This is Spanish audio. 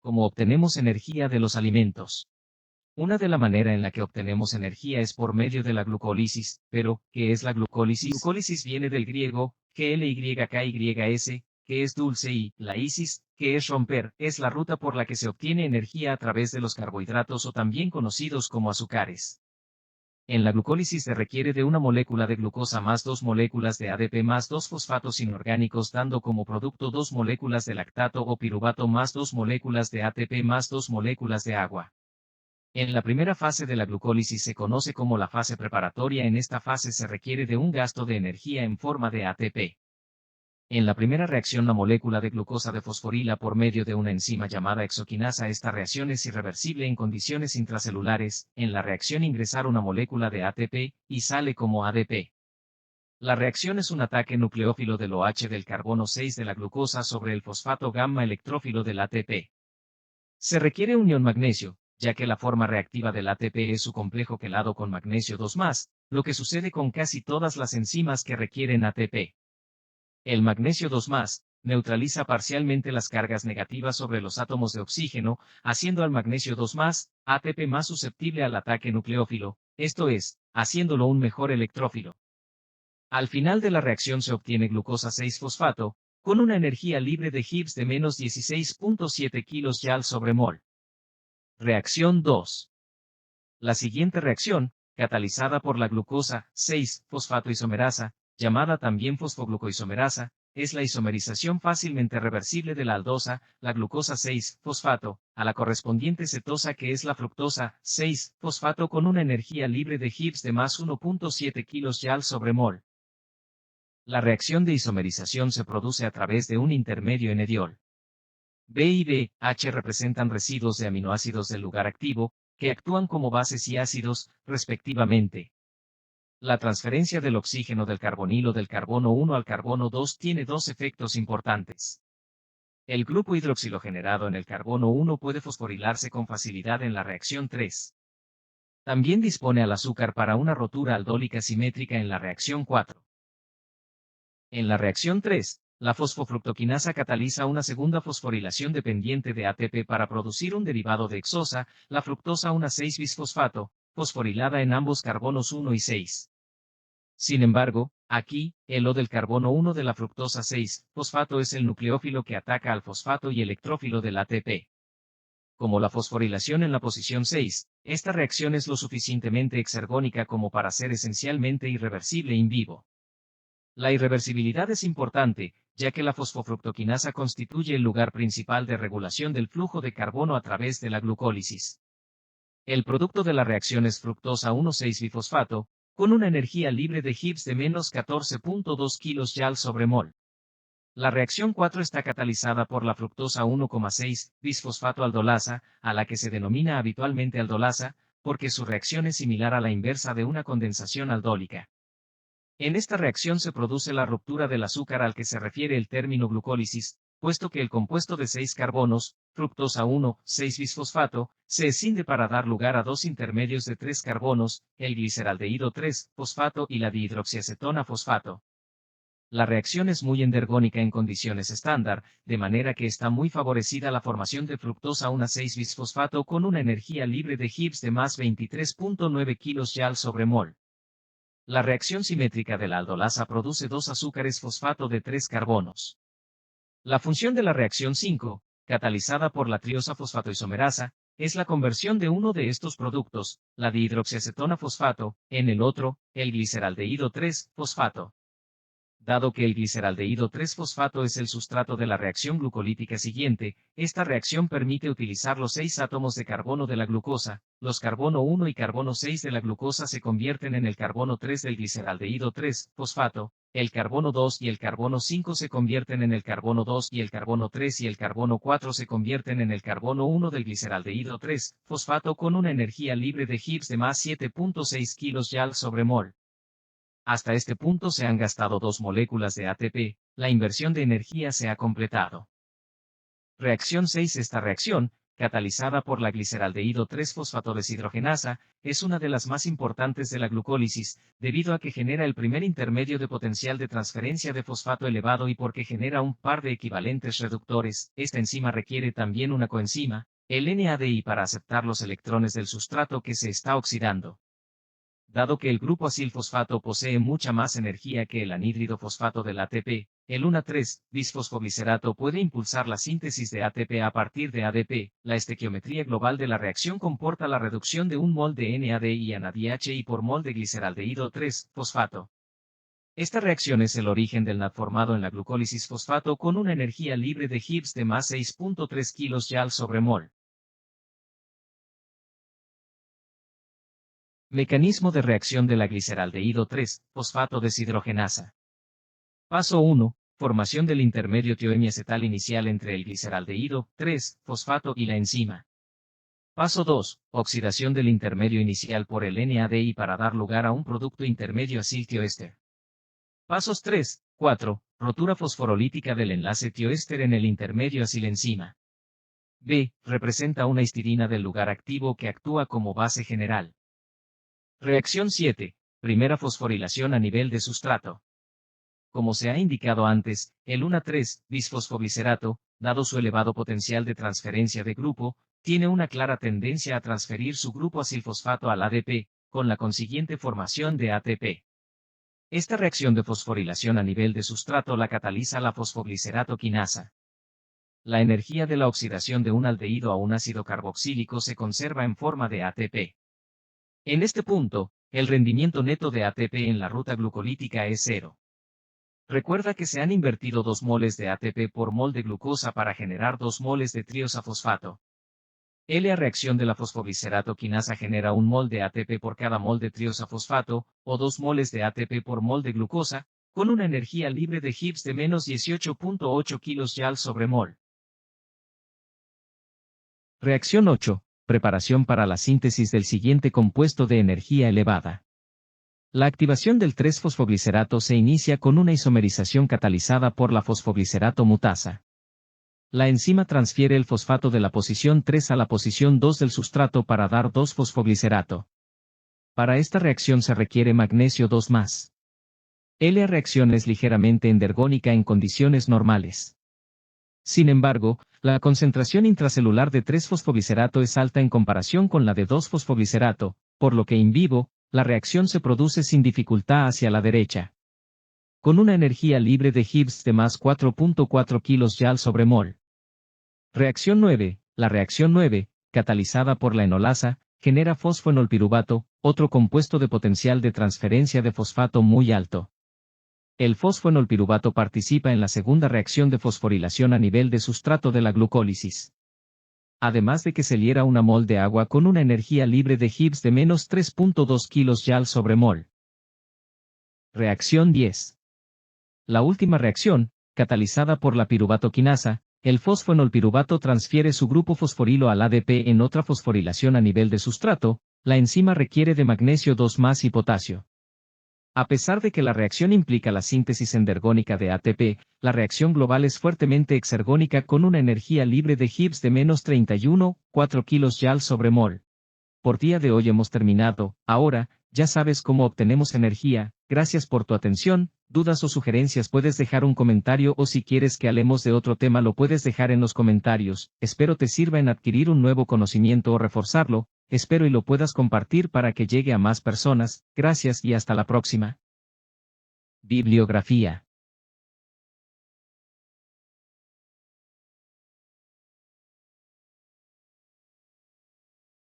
¿Cómo obtenemos energía de los alimentos? Una de la manera en la que obtenemos energía es por medio de la glucólisis, pero, ¿qué es la glucólisis? Glucólisis viene del griego, GLYKYS, que es dulce y, la isis, que es romper, es la ruta por la que se obtiene energía a través de los carbohidratos o también conocidos como azúcares. En la glucólisis se requiere de una molécula de glucosa más dos moléculas de ADP más dos fosfatos inorgánicos dando como producto dos moléculas de lactato o piruvato más dos moléculas de ATP más dos moléculas de agua. En la primera fase de la glucólisis se conoce como la fase preparatoria. En esta fase se requiere de un gasto de energía en forma de ATP. En la primera reacción la molécula de glucosa defosforila por medio de una enzima llamada exoquinasa. Esta reacción es irreversible en condiciones intracelulares. En la reacción ingresar una molécula de ATP, y sale como ADP. La reacción es un ataque nucleófilo del OH del carbono 6 de la glucosa sobre el fosfato gamma electrófilo del ATP. Se requiere unión magnesio, ya que la forma reactiva del ATP es su complejo quelado con magnesio 2+, lo que sucede con casi todas las enzimas que requieren ATP. El magnesio 2+, neutraliza parcialmente las cargas negativas sobre los átomos de oxígeno, haciendo al magnesio 2+, ATP más susceptible al ataque nucleófilo, esto es, haciéndolo un mejor electrófilo. Al final de la reacción se obtiene glucosa 6-fosfato, con una energía libre de Gibbs de menos 16.7 kJ/mol. Reacción 2. La siguiente reacción, catalizada por la glucosa 6-fosfatoisomerasa, llamada también fosfoglucoisomerasa, es la isomerización fácilmente reversible de la aldosa, la glucosa 6-fosfato, a la correspondiente cetosa que es la fructosa 6-fosfato con una energía libre de Gibbs de más 1.7 kJ/mol. La reacción de isomerización se produce a través de un intermedio en ediol. B y B, H representan residuos de aminoácidos del lugar activo, que actúan como bases y ácidos, respectivamente. La transferencia del oxígeno del carbonilo del carbono 1 al carbono 2 tiene dos efectos importantes. El grupo hidroxilo generado en el carbono 1 puede fosforilarse con facilidad en la reacción 3. También dispone al azúcar para una rotura aldólica simétrica en la reacción 4. En la reacción 3, la fosfofructoquinasa cataliza una segunda fosforilación dependiente de ATP para producir un derivado de hexosa, la fructosa 1,6-bisfosfato, fosforilada en ambos carbonos 1 y 6. Sin embargo, aquí, el O del carbono 1 de la fructosa 6-fosfato es el nucleófilo que ataca al fosfato y electrófilo del ATP. Como la fosforilación en la posición 6, esta reacción es lo suficientemente exergónica como para ser esencialmente irreversible in vivo. La irreversibilidad es importante, ya que la fosfofructoquinasa constituye el lugar principal de regulación del flujo de carbono a través de la glucólisis. El producto de la reacción es fructosa 1,6-bifosfato, con una energía libre de Gibbs de menos 14.2 kJ/mol. La reacción 4 está catalizada por la fructosa 1,6-bisfosfato aldolasa, a la que se denomina habitualmente aldolasa, porque su reacción es similar a la inversa de una condensación aldólica. En esta reacción se produce la ruptura del azúcar al que se refiere el término glucólisis, puesto que el compuesto de 6 carbonos, fructosa 1,6-bisfosfato, se escinde para dar lugar a dos intermedios de 3 carbonos, el gliceraldehído 3-fosfato y la dihidroxiacetona fosfato. La reacción es muy endergónica en condiciones estándar, de manera que está muy favorecida la formación de fructosa 1,6-bisfosfato con una energía libre de Gibbs de más 23.9 kJ/mol. La reacción simétrica de la aldolasa produce dos azúcares fosfato de 3 carbonos. La función de la reacción 5, catalizada por la triosa fosfatoisomerasa, es la conversión de uno de estos productos, la dihidroxiacetona fosfato, en el otro, el gliceraldehído 3-fosfato. Dado que el gliceraldehído 3-fosfato es el sustrato de la reacción glucolítica siguiente, esta reacción permite utilizar los 6 átomos de carbono de la glucosa, los carbono 1 y carbono 6 de la glucosa se convierten en el carbono 3 del gliceraldehído 3-fosfato, el carbono 2 y el carbono 5 se convierten en el carbono 2 y el carbono 3 y el carbono 4 se convierten en el carbono 1 del gliceraldehído 3-fosfato con una energía libre de Gibbs de más 7.6 kJ/mol. Hasta este punto se han gastado 2 moléculas de ATP, la inversión de energía se ha completado. Reacción 6. Esta reacción, catalizada por la gliceraldehído 3-fosfatodeshidrogenasa, es una de las más importantes de la glucólisis, debido a que genera el primer intermedio de potencial de transferencia de fosfato elevado y porque genera un par de equivalentes reductores. Esta enzima requiere también una coenzima, el NADI, para aceptar los electrones del sustrato que se está oxidando. Dado que el grupo acilfosfato posee mucha más energía que el anhídrido fosfato del ATP, el 1,3-bisfosfoglicerato puede impulsar la síntesis de ATP a partir de ADP. La estequiometría global de la reacción comporta la reducción de 1 mol de NADI a NADH por mol de gliceraldehído 3-fosfato. Esta reacción es el origen del NAD formado en la glucólisis fosfato con una energía libre de Gibbs de más 6.3 kJ/mol. Mecanismo de reacción de la gliceraldehído 3-fosfato deshidrogenasa. Paso 1. Formación del intermedio tioemiacetal inicial entre el gliceraldehído 3-fosfato y la enzima. Paso 2. Oxidación del intermedio inicial por el NADI para dar lugar a un producto intermedio acil-tioéster. Pasos 3, 4. Rotura fosforolítica del enlace tioéster en el intermedio acil-enzima. B. Representa una histidina del lugar activo que actúa como base general. Reacción 7. Primera fosforilación a nivel de sustrato. Como se ha indicado antes, el 1,3-bisfosfoglicerato, dado su elevado potencial de transferencia de grupo, tiene una clara tendencia a transferir su grupo acilfosfato al ADP, con la consiguiente formación de ATP. Esta reacción de fosforilación a nivel de sustrato la cataliza la fosfoglicerato quinasa. La energía de la oxidación de un aldehído a un ácido carboxílico se conserva en forma de ATP. En este punto, el rendimiento neto de ATP en la ruta glucolítica es 0. Recuerda que se han invertido 2 moles de ATP por mol de glucosa para generar 2 moles de triosafosfato. La reacción de la fosfoglicerato quinasa genera 1 mol de ATP por cada mol de triosafosfato, o 2 moles de ATP por mol de glucosa, con una energía libre de Gibbs de menos 18.8 kJ/mol. Reacción 8. Preparación para la síntesis del siguiente compuesto de energía elevada. La activación del 3-fosfoglicerato se inicia con una isomerización catalizada por la fosfoglicerato mutasa. La enzima transfiere el fosfato de la posición 3 a la posición 2 del sustrato para dar 2-fosfoglicerato. Para esta reacción se requiere magnesio 2+. La reacción es ligeramente endergónica en condiciones normales. Sin embargo, la concentración intracelular de 3-fosfoglicerato es alta en comparación con la de 2-fosfoglicerato, por lo que in vivo, la reacción se produce sin dificultad hacia la derecha. Con una energía libre de Gibbs de más 4.4 kJ/mol. Reacción 9. La reacción 9, catalizada por la enolasa, genera fosfoenolpiruvato, otro compuesto de potencial de transferencia de fosfato muy alto. El fosfoenolpiruvato participa en la segunda reacción de fosforilación a nivel de sustrato de la glucólisis. Además de que se libera una mol de agua con una energía libre de Gibbs de menos 3.2 kJ/mol. Reacción 10. La última reacción, catalizada por la piruvato quinasa, el fosfoenolpiruvato transfiere su grupo fosforilo al ADP en otra fosforilación a nivel de sustrato. La enzima requiere de magnesio 2+ y potasio. A pesar de que la reacción implica la síntesis endergónica de ATP, la reacción global es fuertemente exergónica con una energía libre de Gibbs de menos 31.4 kJ/mol. Por día de hoy hemos terminado. Ahora, ya sabes cómo obtenemos energía. Gracias por tu atención. Dudas o sugerencias puedes dejar un comentario o si quieres que hablemos de otro tema lo puedes dejar en los comentarios. Espero te sirva en adquirir un nuevo conocimiento o reforzarlo. Espero y lo puedas compartir para que llegue a más personas. Gracias y hasta la próxima. Bibliografía.